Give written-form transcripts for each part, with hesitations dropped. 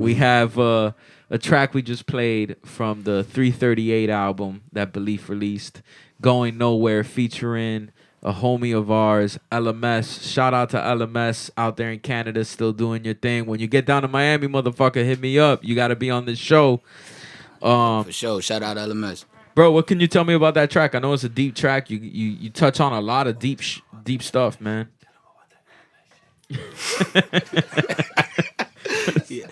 We have a track we just played from the 338 album that Beleaf released, Going Nowhere, featuring a homie of ours, LMS. Shout out to LMS out there in Canada, still doing your thing. When you get down to Miami, motherfucker, hit me up. You got to be on this show. For sure. Shout out LMS. Bro, what can you tell me about that track? I know it's a deep track. You touch on a lot of deep stuff, man. Yeah.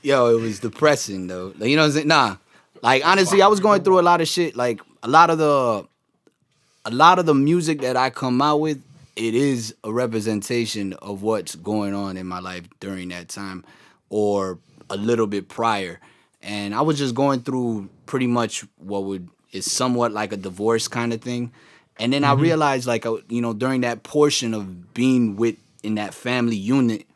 Yo, it was depressing though. Like, you know what I'm saying? Nah. Like honestly, I was going through a lot of shit. Like a lot of the music that I come out with, it is a representation of what's going on in my life during that time or a little bit prior. And I was just going through pretty much is somewhat like a divorce kind of thing. And then I realized, like, you know, during that portion of being in that family unit,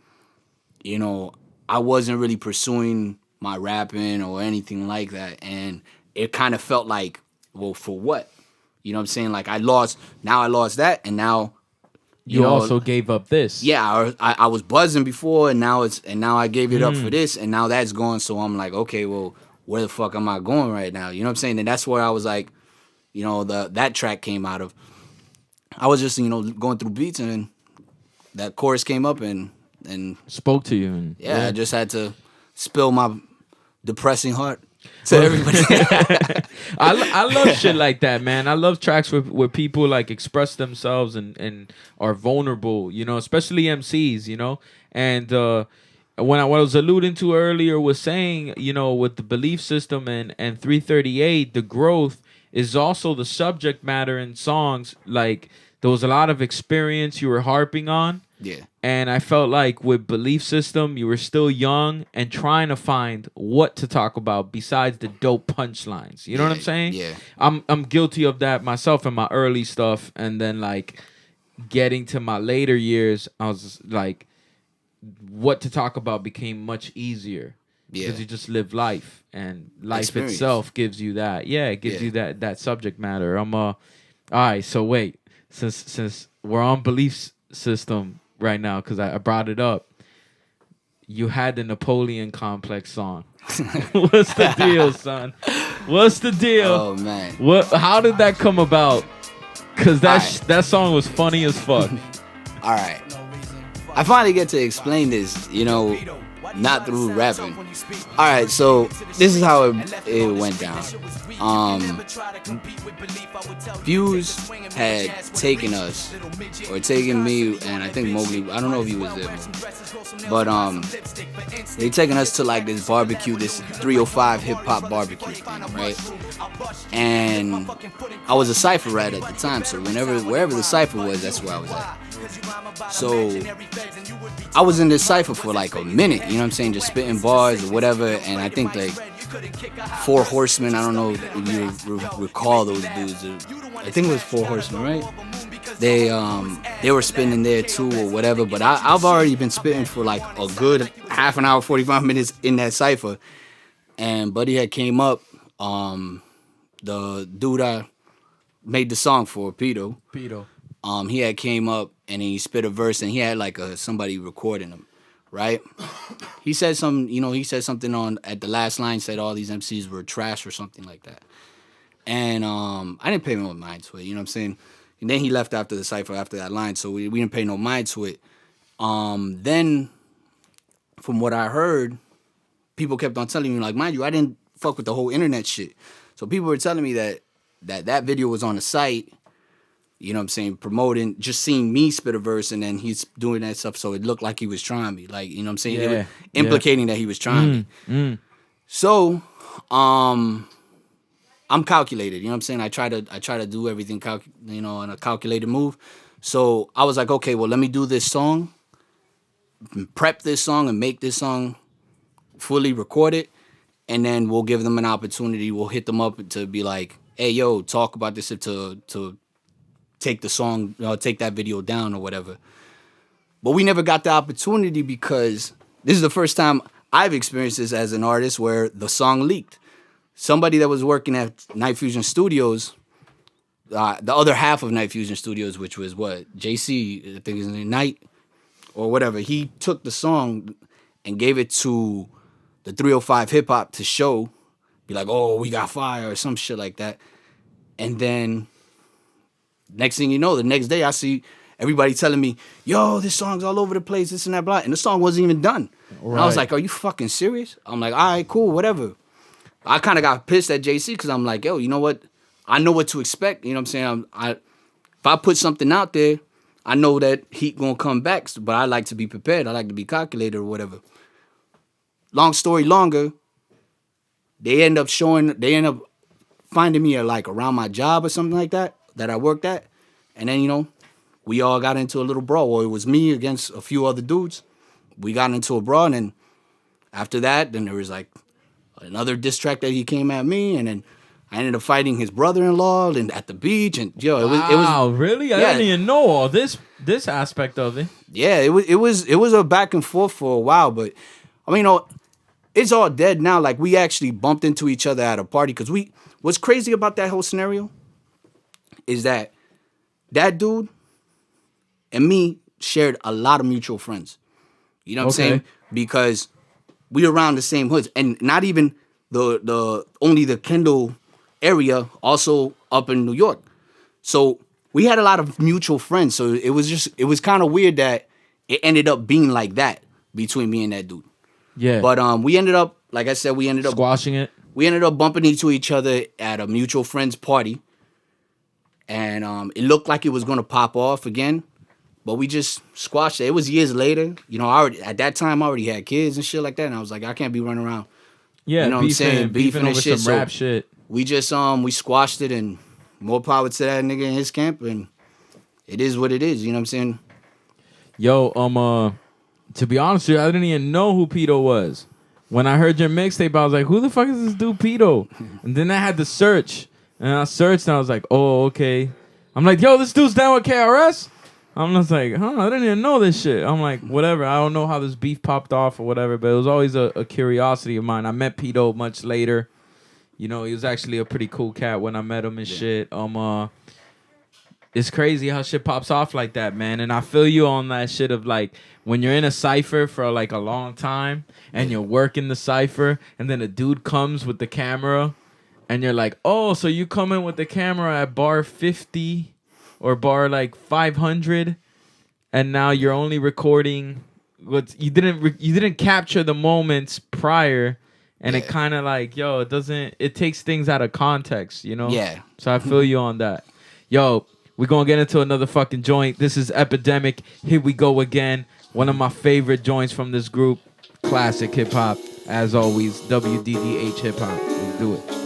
you know, I wasn't really pursuing my rapping or anything like that. And it kind of felt like, well, for what? You know what I'm saying? Like, I lost that, and now... You also gave up this. Yeah, I was buzzing before, and now I gave it up for this, and now that's gone. So I'm like, okay, well, where the fuck am I going right now? You know what I'm saying? And that's where I was like, you know, that track came out of. I was just, you know, going through beats, and that chorus came up and spoke to you. And, yeah, I just had to spill my depressing heart to everybody. I love shit like that, man. I love tracks where people like express themselves and are vulnerable, you know, especially MCs, you know. And what I was alluding to earlier was saying, you know, with the Beleaf System and 338, the growth is also the subject matter in songs. Like, there was a lot of experience you were harping on. Yeah. And I felt like with Beleaf System, you were still young and trying to find what to talk about besides the dope punchlines. You know what I'm saying? Yeah. I'm guilty of that myself in my early stuff. And then, like, getting to my later years, I was like, what to talk about became much easier. Yeah. Because you just live life. And life Experience. itself gives you that. Yeah, it gives you that subject matter. All right, so wait. Since we're on Beleaf System right now, because I brought it up, you had the Napoleon Complex song. What's the deal, son? What's the deal? Oh, man. How did that come about? Because that song was funny as fuck. All right. I finally get to explain this, you know, not through rapping. All right, so this is how it went down. Views had taken us, or taken me, and I think Mogly, I don't know if he was there, but they taken us to like this barbecue, this 305 hip-hop barbecue thing, right? And I was a cypher rat at the time, so wherever the cypher was, that's where I was at. So I was in this cypher for like a minute, you know what I'm saying, just spitting bars or whatever, and I think like Four Horsemen, I don't know if you recall those dudes. I think it was Four Horsemen, right? They were spitting there too or whatever, but I've already been spitting for like a good half an hour, 45 minutes in that cypher, and Buddy had came up, the dude I made the song for, Pito. He had came up and he spit a verse and he had like somebody recording him, right? He said something on at the last line, said all these MCs were trash or something like that. And I didn't pay no mind to it, you know what I'm saying? And then he left after the cypher after that line, so we didn't pay no mind to it. Then from what I heard, people kept on telling me, like, mind you, I didn't fuck with the whole internet shit. So people were telling me that video was on the site, you know what I'm saying, promoting, just seeing me spit a verse and then he's doing that stuff, so it looked like he was trying me. Like, you know what I'm saying? Yeah. They were implicating that he was trying me. So, I'm calculated, you know what I'm saying? I try to do everything, in a calculated move. So I was like, okay, well, let me do this song, prep this song and make this song fully record it, and then we'll give them an opportunity. We'll hit them up to be like, hey, yo, talk about this to take the song, take that video down or whatever. But we never got the opportunity because this is the first time I've experienced this as an artist where the song leaked. Somebody that was working at Night Fusion Studios, the other half of Night Fusion Studios, which was what, JC, I think his name, Night or whatever, he took the song and gave it to the 305 hip hop to show, be like, oh, we got fire or some shit like that. And then next thing you know, the next day I see everybody telling me, yo, this song's all over the place, this and that, blah. And the song wasn't even done. Right. And I was like, are you fucking serious? I'm like, all right, cool, whatever. I kind of got pissed at JC because I'm like, yo, you know what? I know what to expect. You know what I'm saying? If I put something out there, I know that heat gonna come back, but I like to be prepared. I like to be calculated or whatever. Long story longer, they end up finding me like around my job or something like that I worked at. And then, you know, we all got into a little brawl. Well, it was me against a few other dudes. We got into a brawl, and then after that, then there was like another diss track that he came at me, and then I ended up fighting his brother-in-law and at the beach, and it was really? I didn't even know all this aspect of it. Yeah, it was a back and forth for a while, but I mean, you know, it's all dead now. Like, we actually bumped into each other at a party because what's crazy about that whole scenario is that dude and me shared a lot of mutual friends. You know what I'm saying? Because we around the same hoods, and not even only the Kendall area, also up in New York. So we had a lot of mutual friends. So it was kind of weird that it ended up being like that between me and that dude. Yeah. But we ended up, like I said, squashing it. We ended up bumping into each other at a mutual friend's party, and it looked like it was gonna pop off again. But we just squashed it. It was years later. You know, at that time I already had kids and shit like that. And I was like, I can't be running around. Yeah, you know what I'm saying? Beefing over shit. some rap shit. We just we squashed it, and more power to that nigga in his camp, and it is what it is, you know what I'm saying? Yo, to be honest with you, I didn't even know who Pedo was. When I heard your mixtape, I was like, who the fuck is this dude Pedo? And then I had to search. And I searched and I was like, oh, okay. I'm like, yo, this dude's down with KRS? I'm just like, I didn't even know this shit. I'm like, whatever. I don't know how this beef popped off or whatever, but it was always a curiosity of mine. I met Pedo much later. You know, he was actually a pretty cool cat when I met him and shit. It's crazy how shit pops off like that, man. And I feel you on that shit of like when you're in a cypher for like a long time and you're working the cypher and then a dude comes with the camera and you're like, oh, so you come in with the camera at bar 50 or bar like 500 and now you're only recording what you didn't capture the moments prior. And it kind of like, yo, it takes things out of context, you know? Yeah. So I feel you on that. Yo, we're going to get into another fucking joint. This is Epidemic. Here we go again. One of my favorite joints from this group. Classic hip hop. As always, WDDH hip hop. Let's do it.